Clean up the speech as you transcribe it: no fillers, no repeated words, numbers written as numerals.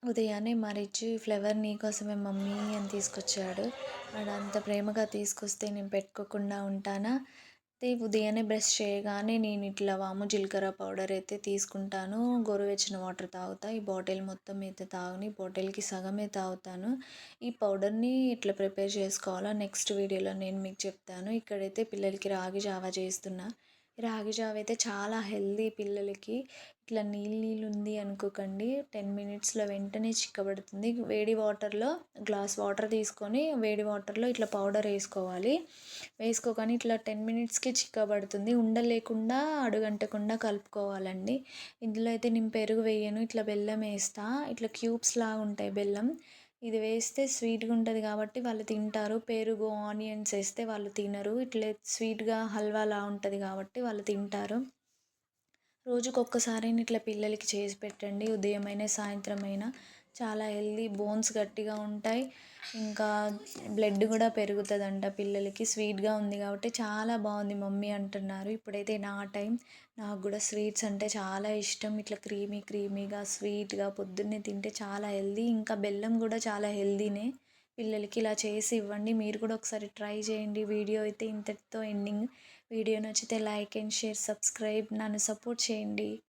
ఉదయాన్నే మా రిచ్చు ఫ్లవర్ నీకోసమే మమ్మీ అని తీసుకొచ్చాడు. వాడంత ప్రేమగా తీసుకొస్తే నేను పెట్టుకోకుండా ఉంటానా? ఉదయాన్నే బ్రష్ చేయగానే నేను ఇట్లా వాము జీలకర్ర పౌడర్ అయితే తీసుకుంటాను. గోరువెచ్చని వాటర్ తాగుతా. ఈ బాటిల్ మొత్తం అయితే తాగను. ఈ బాటిల్‌కి సగమే తాగుతాను. ఈ పౌడర్‌ని ఎట్లా ప్రిపేర్ చేసుకోవాలో నెక్స్ట్ వీడియోలో నేను మీకు చెప్తాను. ఇక్కడైతే పిల్లలకి రాగి జావా చేస్తున్నా. రాగి జావ అయితే చాలా హెల్తీ పిల్లలకి. ఇట్లా నీళ్ళు నీళ్ళు ఉంది అనుకోకండి. 10 మినిట్స్‌లో వెంటనే చిక్కబడుతుంది. వేడి వాటర్‌లో గ్లాస్ వాటర్ తీసుకొని వేడి వాటర్‌లో ఇట్లా పౌడర్ ఏసుకోవాలి. వేసుకోగానే ఇట్లా 10 మినిట్స్‌కి చిక్కబడుతుంది. ఉండలు లేకుండా అడుగంటకుండా కలుపుకోవాలండి. ఇందులో అయితే నేను పెరుగు వేయను. ఇట్లా బెల్లం ఏస్తా. ఇట్లా క్యూబ్స్‌లాగా ఉంటాయి బెల్లం. ఇది వేస్తే స్వీట్‌గా ఉంటది కాబట్టి వాళ్ళు తింటారు. పెరుగు, ఆనియన్స్ ఏస్తే వాళ్ళు తినరు. ఇట్లా స్వీట్‌గా హల్వాలా ఉంటది కాబట్టి వాళ్ళు తింటారు. రోజుకొక్కసారైనా ఇట్లా పిల్లలకి చేసి పెట్టండి. ఉదయమైనా, సాయంత్రమైనా. చాలా హెల్తీ, బోన్స్ గట్టిగా ఉంటాయి. ఇంకా బ్లడ్ కూడా పెరుగుతదంట పిల్లలకి. స్వీట్‌గా ఉంది కాబట్టి చాలా బాగుంది మమ్మీ అంటున్నారు. ఇప్పుడైతే నా టైం. నాకు కూడా స్వీట్స్ అంటే చాలా ఇష్టం. ఇట్లా క్రీమీగా, స్వీట్‌గా పొద్దున్నే తింటే చాలా హెల్తీ. ఇంకా బెల్లం కూడా చాలా హెల్తీనే. పిల్లలకి ఇలా చేసి ఇవ్వండి. మీరు కూడా ఒకసారి ట్రై చేయండి. వీడియో అయితే ఇంతటితో ఎండింగ్. వీడియో నచ్చితే లైక్ అండ్ షేర్, సబ్స్క్రైబ్. నన్ను సపోర్ట్ చేయండి.